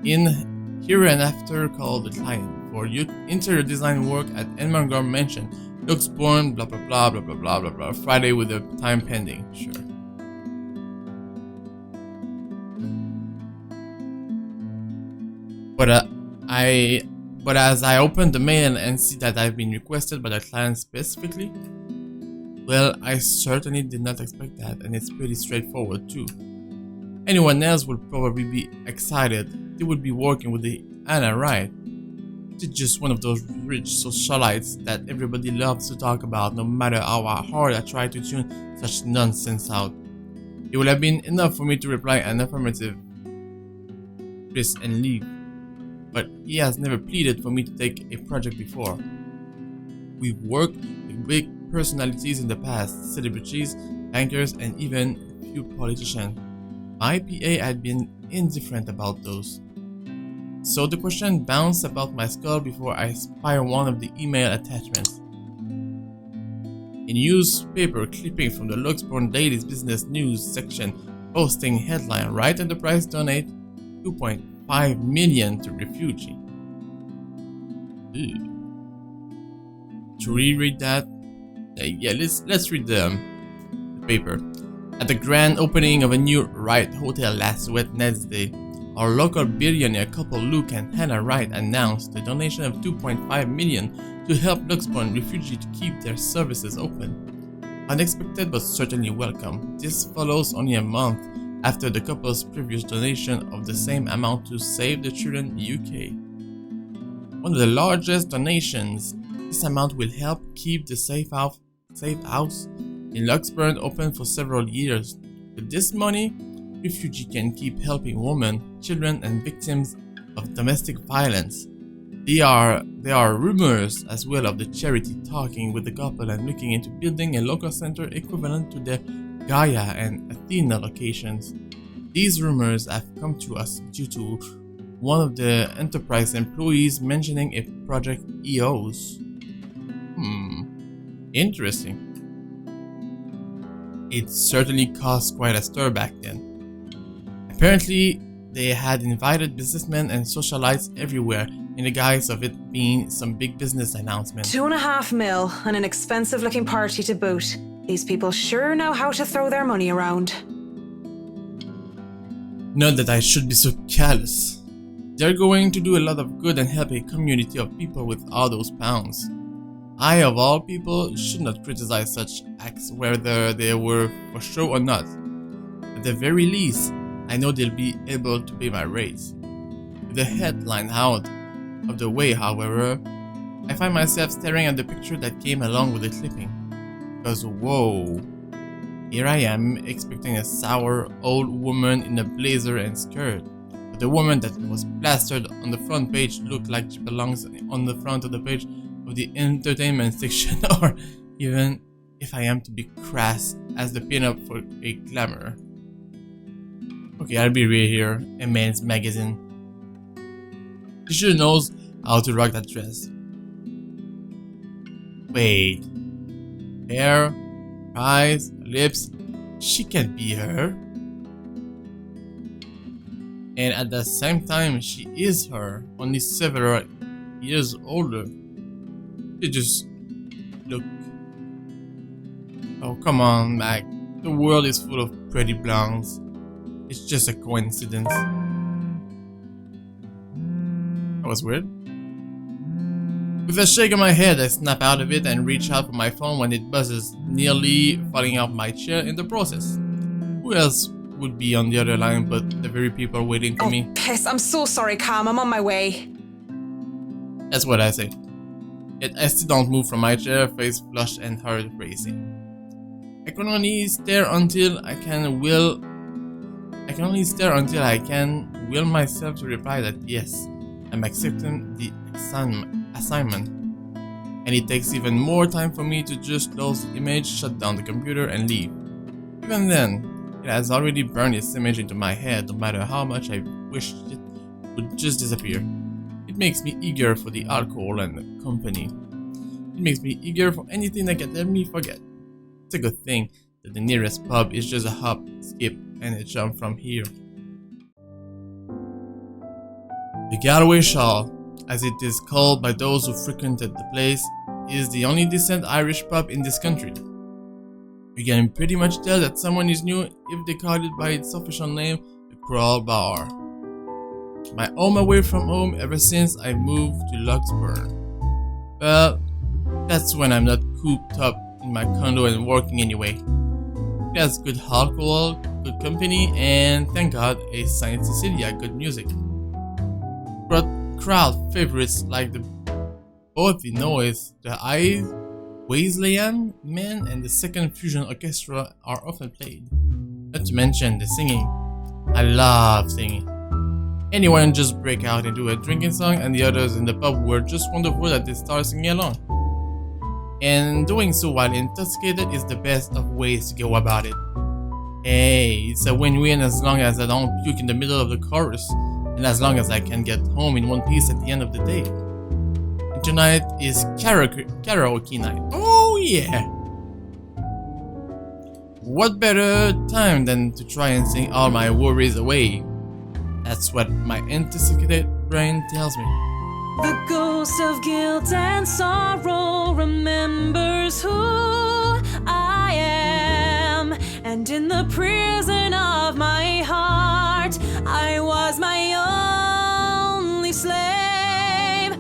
in hereinafter call the client for your interior design work at Edinburgh Mansion. Looks born, blah blah blah blah blah blah blah blah. Friday with the time pending. Sure. But as I open the mail and see that I've been requested by the client specifically, well, I certainly did not expect that, and it's pretty straightforward too. Anyone else would probably be excited. They would be working with the Anna, right? She's just one of those rich socialites that everybody loves to talk about, no matter how hard I try to tune such nonsense out. It would have been enough for me to reply an affirmative, please, and leave. But he has never pleaded for me to take a project before. We've worked with big personalities in the past, celebrities, bankers, and even a few politicians. My PA had been indifferent about those. So the question bounced about my skull before I spied one of the email attachments. A newspaper clipping from the Luxembourg Daily's business news section posting headline, Right Enterprise donate 2.5 million to refugee. To reread that? Yeah, let's read the paper. At the grand opening of a new Wright Hotel last Wednesday, our local billionaire couple Luke and Hannah Wright announced a donation of 2.5 million to help Luxembourg refugees to keep their services open. Unexpected but certainly welcome. This follows only a month after the couple's previous donation of the same amount to Save the Children UK. One of the largest donations, this amount will help keep the safe house in Luxembourg open for several years. With this money, refugees can keep helping women, children, and victims of domestic violence. There are rumors as well of the charity talking with the couple and looking into building a local center equivalent to the Gaia and Athena locations. These rumors have come to us due to one of the enterprise employees mentioning a project EOS. Interesting. It certainly caused quite a stir back then. Apparently, they had invited businessmen and socialites everywhere in the guise of it being some big business announcement. 2.5 mil and an expensive looking party to boot. These people sure know how to throw their money around. Not that I should be so callous. They're going to do a lot of good and help a community of people with all those pounds. I, of all people, should not criticize such acts whether they were for show or not. At the very least, I know they'll be able to pay my rates. With the headline out of the way, however, I find myself staring at the picture that came along with the clipping. Because whoa, here I am expecting a sour old woman in a blazer and skirt. But the woman that was plastered on the front page looked like she belongs on the front of the page of the entertainment section, or even, if I am to be crass, as the pin-up for a glamour. Okay, I'll be real here, a men's magazine. She sure knows how to rock that dress. Wait. Hair, eyes, lips, she can't be her. And at the same time, she is her, only several years older. She just look. Oh, come on, Mac. The world is full of pretty blondes. It's just a coincidence. That was weird. With a shake of my head, I snap out of it and reach out for my phone when it buzzes, nearly falling off my chair in the process. Who else would be on the other line but the very people waiting for me? Piss, I'm so sorry, Cam, I'm on my way. That's what I say. Yet I still don't move from my chair, face flushed and heart racing. I can only stare until I can will myself to reply that yes, I'm accepting the assignment. And it takes even more time for me to just close the image, shut down the computer and leave. Even then, it has already burned its image into my head, no matter how much I wished it would just disappear. It makes me eager for the alcohol and the company. It makes me eager for anything that can let me forget. It's a good thing that the nearest pub is just a hop, skip, and a jump from here. The Galway Shawl, as it is called by those who frequented the place, is the only decent Irish pub in this country. You can pretty much tell that someone is new if they call it by its official name, the Crawl Bar. My home away from home ever since I moved to Luxburn. Well, that's when I'm not cooped up in my condo and working anyway. It has good alcohol, good company, and thank God a Saint Cecilia good music. But crowd favorites like the both the noise, the Wesleyan Men and the Second Fusion Orchestra are often played. Not to mention the singing. I love singing. Anyone just break out and do a drinking song, and the others in the pub were just wonderful that they start singing along. And doing so while intoxicated is the best of ways to go about it. Hey, it's a win-win as long as I don't puke in the middle of the chorus, and as long as I can get home in one piece at the end of the day. And tonight is karaoke night. Oh yeah! What better time than to try and sing all my worries away? That's what my intoxicated brain tells me. The ghost of guilt and sorrow remembers who I am, and in the prison of my heart, I was my only slave.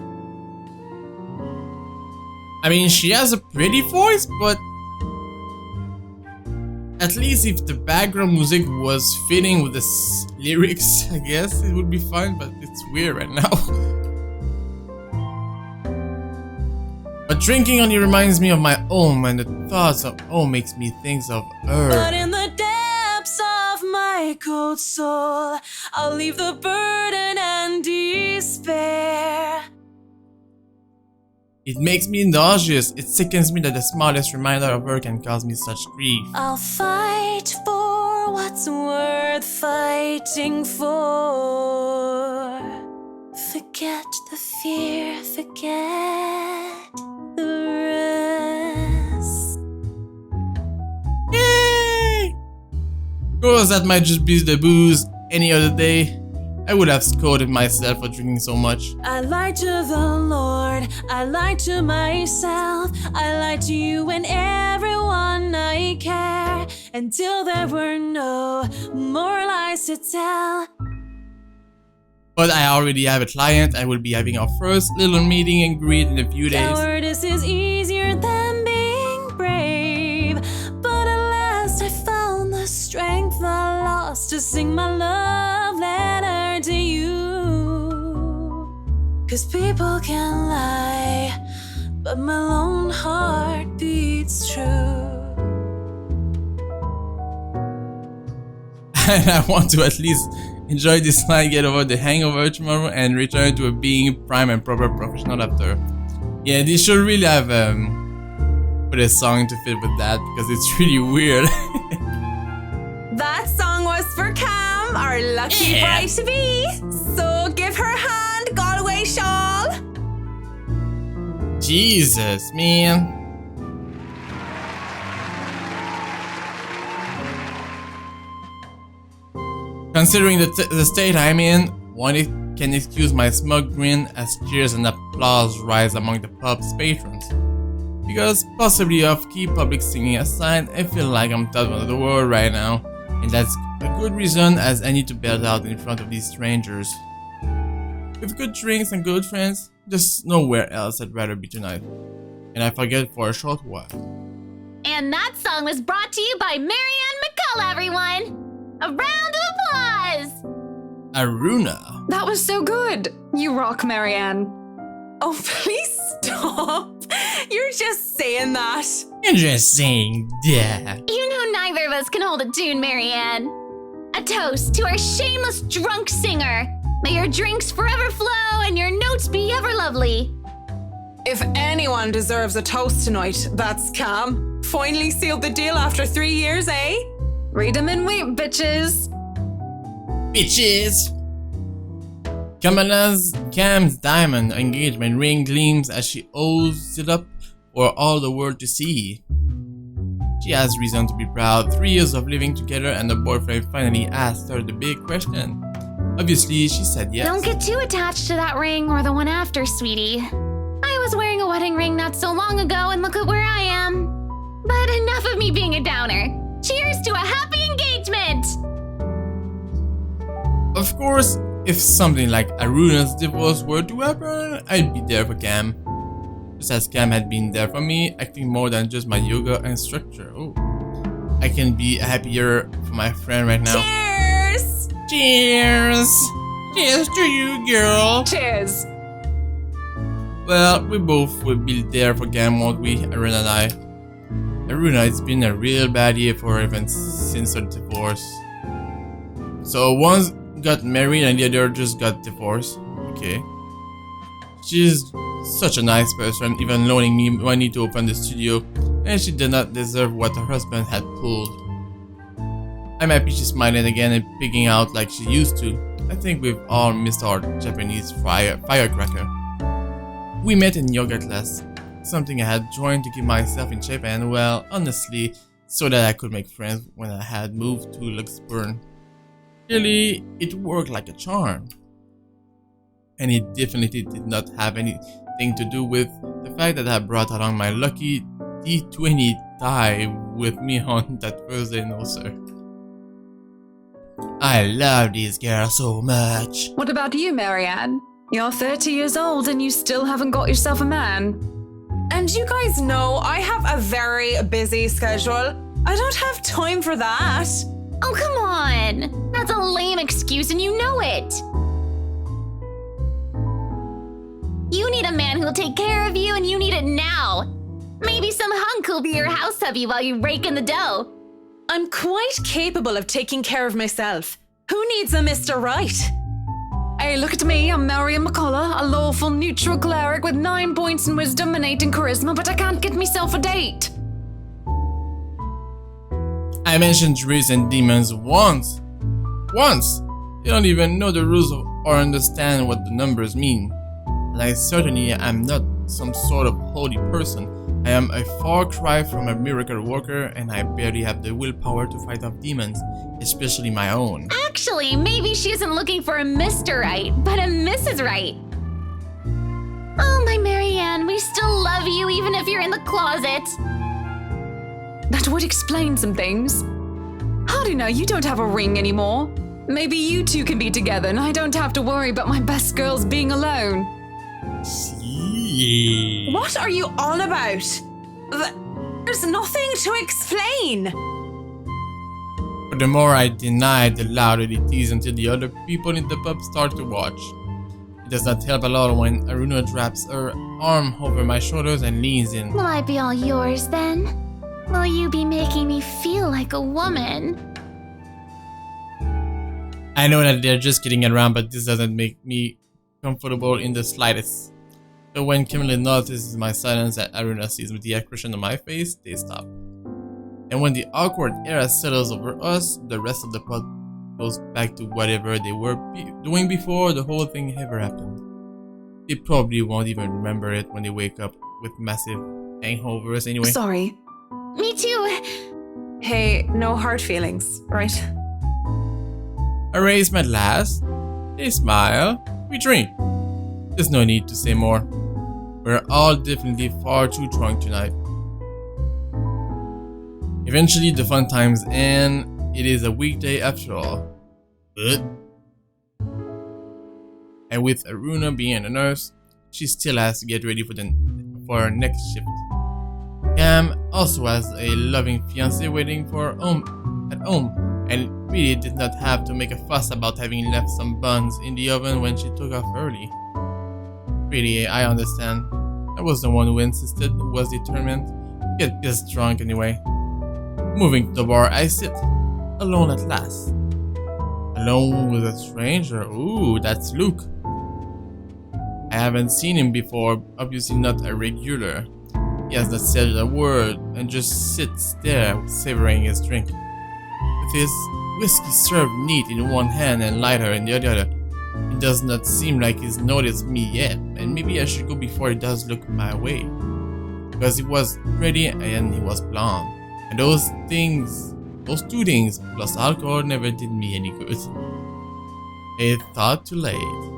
I mean, she has a pretty voice, but at least if the background music was fitting with the lyrics, I guess it would be fine, but it's weird right now. But drinking only reminds me of my home, and the thoughts of home makes me think of her. But in the depths of my cold soul, I'll leave the burden and despair. It makes me nauseous. It sickens me that the smallest reminder of her can cause me such grief. I'll fight for what's worth fighting for. Forget the fear, forget the rest. Yay! Of course, that might just be the booze. Any other day, I would have scolded myself for drinking so much. I lied to the Lord, I lied to myself, I lied to you and everyone I care, until there were no more lies to tell. But I already have a client. I will be having our first little meeting and greet in a few days. Cowardice is easier than being brave, but at last I found the strength I lost to sing my love letter to you. 'Cause people can lie, but my lone heart beats true. And I want to at least enjoy this night, get over the hangover tomorrow, and return to being prime and proper professional after. Yeah, they should really have put a song to fit with that, because it's really weird. That song was for Cam, our lucky bride to be. So give her a hand, Galway shawl. Jesus, man. Considering the state I'm in, one can excuse my smug grin as cheers and applause rise among the pub's patrons. Because possibly off-key public singing aside, I feel like I'm top of the world right now, and that's a good reason as any to belt out in front of these strangers. With good drinks and good friends, there's nowhere else I'd rather be tonight. And I forget for a short while. And that song was brought to you by Marianne McCull, everyone! A round of applause! Aruna. That was so good. You rock, Marianne. Oh, please stop. You're just saying that. You're just saying that. You know neither of us can hold a tune, Marianne. A toast to our shameless drunk singer. May your drinks forever flow and your notes be ever lovely. If anyone deserves a toast tonight, that's Cam. Finally sealed the deal after 3 years, eh? Read them and wait, bitches. Bitches! Cam's diamond engagement ring gleams as she holds it up for all the world to see. She has reason to be proud. 3 years of living together and the boyfriend finally asked her the big question. Obviously, she said yes. Don't get too attached to that ring or the one after, sweetie. I was wearing a wedding ring not so long ago, and look at where I am. But enough of me being a downer. Cheers to a happy engagement! Of course, if something like Aruna's divorce were to happen, I'd be there for Cam. Just as Cam had been there for me, acting more than just my yoga instructor. Oh, I can be happier for my friend right now. Cheers! Cheers! Cheers to you, girl! Cheers. Well, we both will be there for Cam, won't we, Aruna and I? Aruna, it's been a real bad year for her even since her divorce. So one got married and the other just got divorced. Okay. She's such a nice person, even loaning me money to open the studio, and she did not deserve what her husband had pulled. I'm happy she's smiling again and picking out like she used to. I think we've all missed our Japanese firecracker. We met in yoga class, something I had joined to keep myself in shape and, well, honestly, so that I could make friends when I had moved to Luxembourg. Really, it worked like a charm. And it definitely did not have anything to do with the fact that I brought along my lucky D20 die with me on that Thursday, no sir. I love this girl so much. What about you, Marianne? You're 30 years old and you still haven't got yourself a man. And you guys know I have a very busy schedule. I don't have time for that. Oh, come on! That's a lame excuse and you know it! You need a man who'll take care of you and you need it now! Maybe some hunk who'll be your house hubby while you rake in the dough. I'm quite capable of taking care of myself. Who needs a Mr. Right? Hey, look at me, I'm Marianne McCullough, a lawful neutral cleric with 9 points in wisdom and 8 in charisma, but I can't get myself a date. I mentioned druids and demons once! Once! You don't even know the rules or understand what the numbers mean. And I certainly am not some sort of holy person. I am a far cry from a miracle worker, and I barely have the willpower to fight off demons, especially my own. Actually, maybe she isn't looking for a Mr. Right, but a Mrs. Right. Oh, my Marianne, we still love you even if you're in the closet. That would explain some things. How do you know you don't have a ring anymore? Maybe you two can be together and I don't have to worry about my best girls being alone. See. What are you on about? There's nothing to explain. But the more I deny, the louder it is until the other people in the pub start to watch. It does not help a lot when Aruna drops her arm over my shoulders and leans in. Will I be all yours then? Will you be making me feel like a woman? I know that they're just kidding around, but this doesn't make me comfortable in the slightest. So when Kimberly notices my silence and Aruna sees the expression on my face, they stop. And when the awkward air settles over us, the rest of the pod goes back to whatever they were doing before the whole thing ever happened. They probably won't even remember it when they wake up with massive hangovers anyway. Sorry. Me too. Hey, no hard feelings, right? I raise my glass, they smile, we drink. There's no need to say more. We're all definitely far too drunk tonight. Eventually the fun times end. It is a weekday after all. But and with Aruna being a nurse, she still has to get ready for her next shift. Cam also has a loving fiancé waiting for her at home, and really did not have to make a fuss about having left some buns in the oven when she took off early. Really, I understand. I was the one who insisted, who was determined to get pissed drunk anyway. Moving to the bar, I sit, alone at last. Alone with a stranger? Ooh, that's Luke. I haven't seen him before, obviously not a regular. He has not said a word and just sits there savoring his drink. With his whiskey served neat in one hand and lighter in the other, it does not seem like he's noticed me yet, and maybe I should go before he does look my way. Because he was pretty and he was blonde. And those two things, plus alcohol, never did me any good. A thought too late.